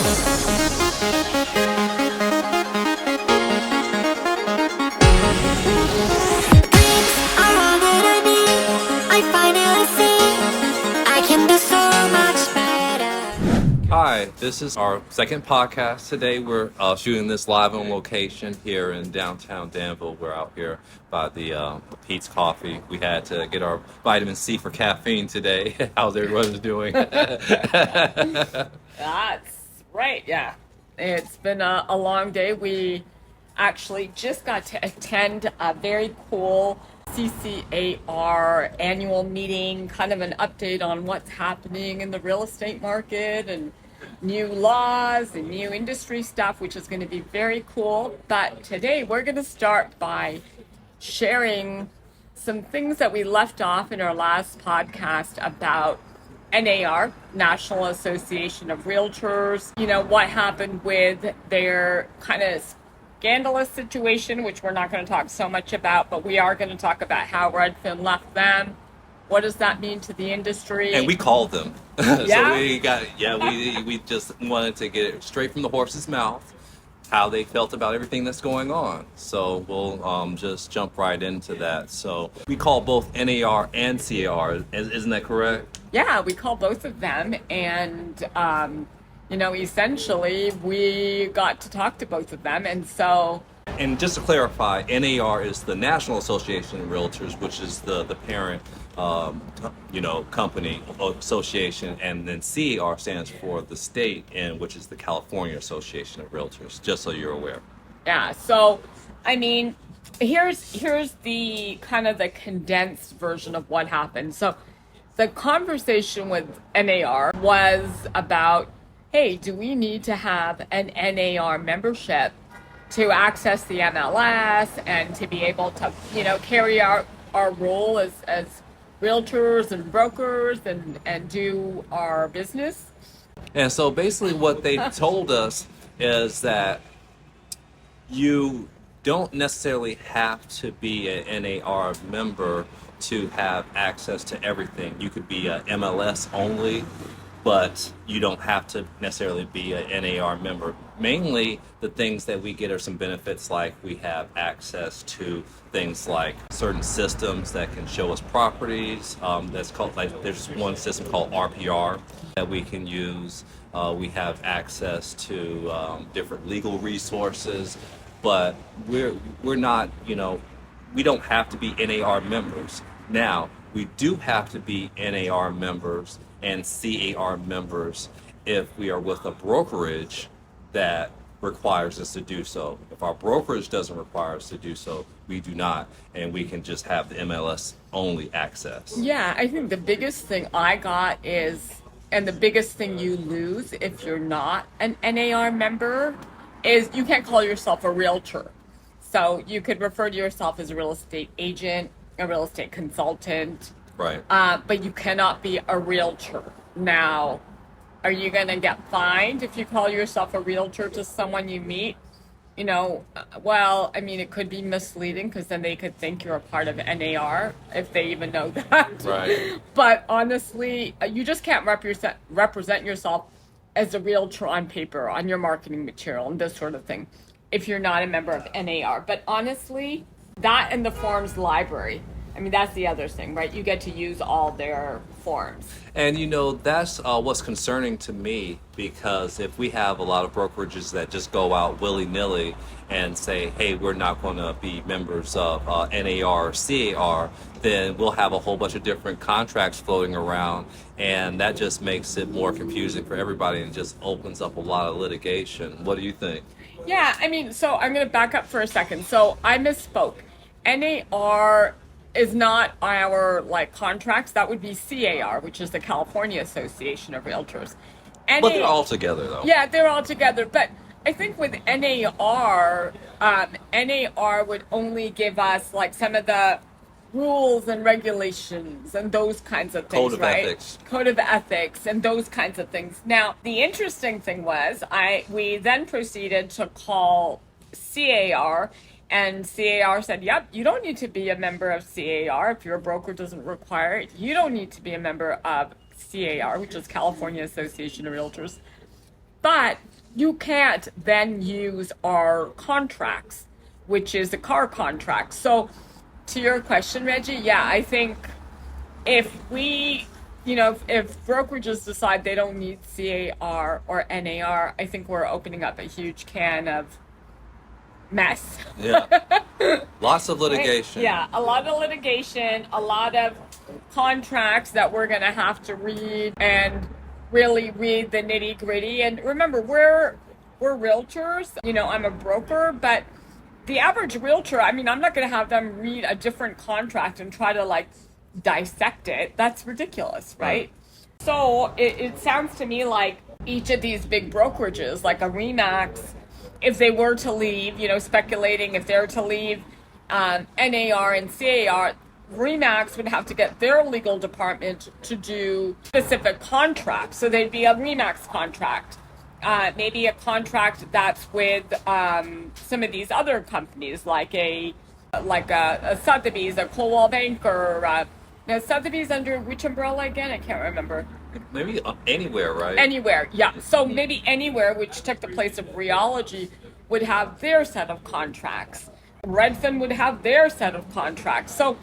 Hi, this is our second podcast. Today we're shooting this live on location here in downtown Danville. We're out here by the Pete's Coffee. We had to get our vitamin C for caffeine today. How's everyone doing? That's right, yeah. It's been a long day. We actually just got to attend a very cool 𝐒𝐶AR annual meeting, kind of an update on what's happening in the real estate market and new laws and new industry stuff, which is going to be very cool. But today we're going to start by sharing some things that we left off in our last podcast about NAR, National Association of Realtors. You know, what happened with their kind of scandalous situation, which we're not going to talk so much about, but we are going to talk about how Redfin left them. What does that mean to the industry? And we called them. Yeah? So we just wanted to get it straight from the horse's mouth, how they felt about everything that's going on. So we'll just jump right into that. So we call both NAR and 𝐶AR, isn't that correct? Yeah, we call both of them, and essentially we got to talk to both of them, and so. And just to clarify, NAR is the National Association of Realtors, which is the parent, company association, and then 𝐶AR stands for the state, and which is the California Association of Realtors. Just so you're aware. Yeah. So, I mean, here's the kind of the condensed version of what happened. So, the conversation with NAR was about, hey, do we need to have an NAR membership to access the MLS and to be able to, carry our role as realtors and brokers and do our business? And so basically what they told us is that you don't necessarily have to be an NAR member to have access to everything. You could be a MLS only, but you don't have to necessarily be an NAR member. Mainly, the things that we get are some benefits, like we have access to things like certain systems that can show us properties. That's called, like, there's one system called RPR that we can use. We have access to different legal resources, but we're not, we don't have to be NAR members. Now, we do have to be NAR members and 𝐶AR members if we are with a brokerage that requires us to do so. If our brokerage doesn't require us to do so, we do not, and we can just have the MLS only access. Yeah, I think the biggest thing I got is, and the biggest thing you lose if you're not an NAR member, is you can't call yourself a realtor. So you could refer to yourself as a real estate agent, a real estate consultant, right? But you cannot be a realtor. Now, are you going to get fined if you call yourself a realtor to someone you meet? Well, I mean, it could be misleading because then they could think you're a part of NAR if they even know that. Right. But honestly, you just can't represent yourself as a realtor on paper, on your marketing material and this sort of thing, if you're not a member of NAR. But honestly, that and the forms library, I mean, that's the other thing, right? You get to use all their forms. And that's what's concerning to me, because if we have a lot of brokerages that just go out willy-nilly and say, hey, we're not going to be members of NAR or 𝐶AR, then we'll have a whole bunch of different contracts floating around, and that just makes it more confusing for everybody and just opens up a lot of litigation. What do you think? Yeah, I mean, so I'm going to back up for a second. So I misspoke. NAR is not our contracts. That would be 𝐶AR, which is the California Association of Realtors. But they're all together, though. Yeah, they're all together. But I think with NAR, NAR would only give us some of the rules and regulations and those kinds of things, Code of ethics and those kinds of things. Now, the interesting thing was we then proceeded to call 𝐶AR, and 𝐶AR said, yep, you don't need to be a member of 𝐶AR if your broker doesn't require it. You don't need to be a member of 𝐶AR, which is California Association of Realtors. But you can't then use our contracts, which is a car contract. So to your question, Reggie, yeah, I think if we, if brokerages decide they don't need CAR or NAR, I think we're opening up a huge can of mess. Yeah. Lots of litigation. Yeah, a lot of litigation, a lot of contracts that we're going to have to read and really read the nitty gritty. And remember, we're realtors. I'm a broker, but the average realtor, I mean, I'm not going to have them read a different contract and try to like dissect it. That's ridiculous, right? So it sounds to me like each of these big brokerages, like a RE/MAX, if they were to leave, speculating if they were to leave NAR and CAR, RE/MAX would have to get their legal department to do specific contracts. So there'd be a RE/MAX contract, maybe a contract that's with some of these other companies, like a Sotheby's, a Coldwell Banker. Now Sotheby's under which umbrella again? I can't remember. Maybe anywhere, right? Anywhere, yeah. So maybe Anywhere, which took the place of Reology, would have their set of contracts. Redfin would have their set of contracts. So,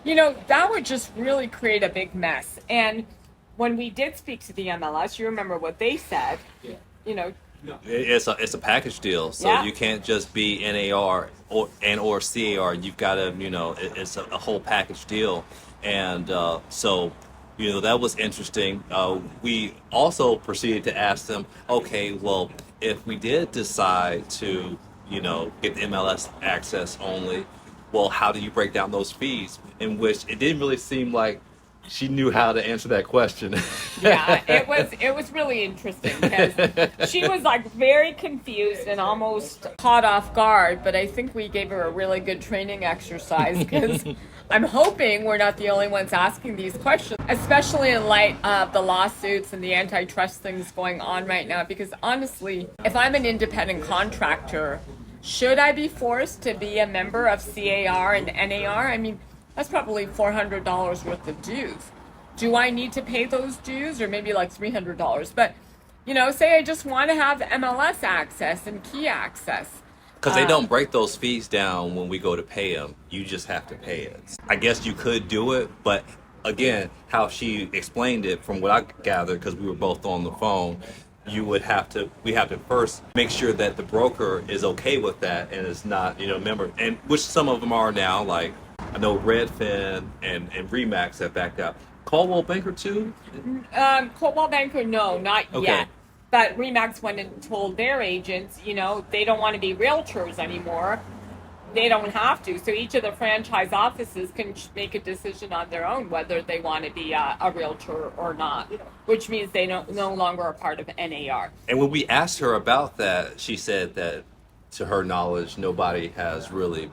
that would just really create a big mess. And when we did speak to the MLS, you remember what they said, It's a package deal, so Yeah. you can't just be NAR or CAR. You've got to, it's a whole package deal, and so that was interesting. We also proceeded to ask them, okay, well, if we did decide to, get the MLS access only, well, how do you break down those fees? In which it didn't really seem like she knew how to answer that question. Yeah, it was really interesting because she was like very confused and almost caught off guard, but I think we gave her a really good training exercise because I'm hoping we're not the only ones asking these questions, especially in light of the lawsuits and the antitrust things going on right now, because honestly, if I'm an independent contractor, should I be forced to be a member of CAR and NAR? I mean, that's probably $400 worth of dues. Do I need to pay those dues, or maybe like $300? But, say I just want to have MLS access and key access. Because they don't break those fees down when we go to pay them. You just have to pay it. I guess you could do it, but again, how she explained it, from what I gathered, because we were both on the phone, we have to first make sure that the broker is okay with that and is not, member, and which some of them are now, like I know Redfin and RE/MAX have backed out. Coldwell Banker too? Coldwell Banker, no, not Okay. yet. But RE/MAX went and told their agents, they don't want to be realtors anymore. They don't have to. So each of the franchise offices can make a decision on their own whether they want to be a realtor or not, which means they no longer are part of NAR. And when we asked her about that, she said that, to her knowledge, nobody has really,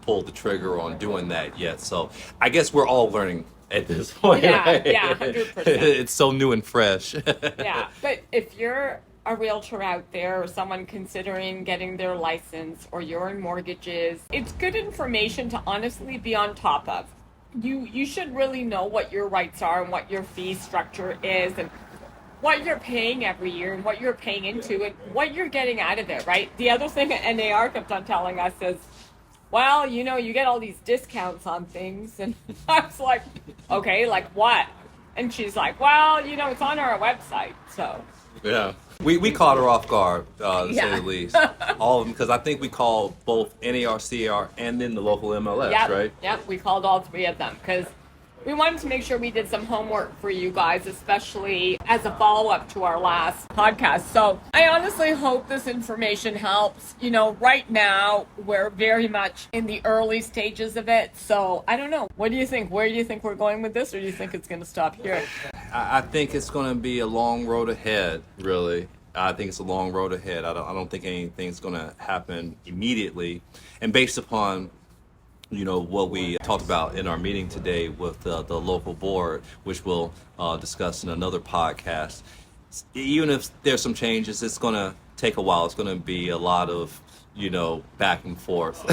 pulled the trigger on doing that yet. So I guess we're all learning at this point. Yeah, right? yeah, 100%. It's so new and fresh. Yeah, but if you're a realtor out there or someone considering getting their license, or you're in mortgages, it's good information to honestly be on top of. You should really know what your rights are and what your fee structure is and what you're paying every year and what you're paying into and what you're getting out of it, right? The other thing that NAR kept on telling us is, well, you get all these discounts on things. And I was like, okay, like what? And she's like, well, it's on our website, so. Yeah. We caught her off guard, to say the least. All of them, because I think we called both NAR, CAR, and then the local MLS, right? Yep, we called all three of them because we wanted to make sure we did some homework for you guys, especially as a follow-up to our last podcast. So I honestly hope this information helps. Right now, we're very much in the early stages of it. So I don't know. What do you think? Where do you think we're going with this, or do you think it's going to stop here? I think it's going to be a long road ahead, really. I think it's a long road ahead. I don't think anything's going to happen immediately. And based upon what we talked about in our meeting today with the local board, which we'll discuss in another podcast, even if there's some changes, it's going to take a while. It's going to be a lot of, back and forth.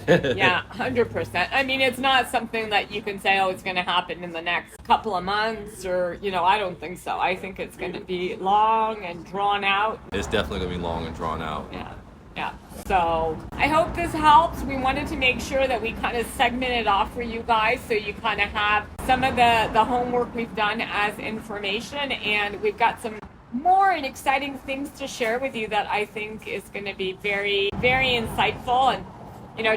Yeah, 100%. I mean, it's not something that you can say, oh, it's going to happen in the next couple of months, or, I don't think so. I think it's going to be long and drawn out. It's definitely going to be long and drawn out. Yeah. Yeah. So I hope this helps. We wanted to make sure that we kind of segment it off for you guys so you kind of have some of the homework we've done as information, and we've got some more and exciting things to share with you that I think is going to be very, very insightful. And,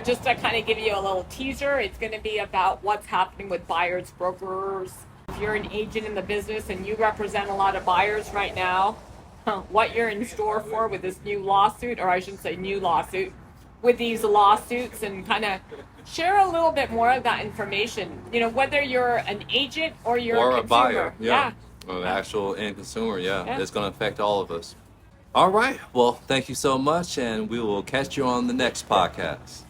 just to kind of give you a little teaser, it's going to be about what's happening with buyers, brokers. If you're an agent in the business and you represent a lot of buyers right now, what you're in store for with this new lawsuit, or I shouldn't say new lawsuit, with these lawsuits, and kind of share a little bit more of that information. Whether you're an agent or you're or a a consumer. buyer, yeah. Or the actual end consumer, yeah. It's going to affect all of us. All right. Well, thank you so much, and we will catch you on the next podcast.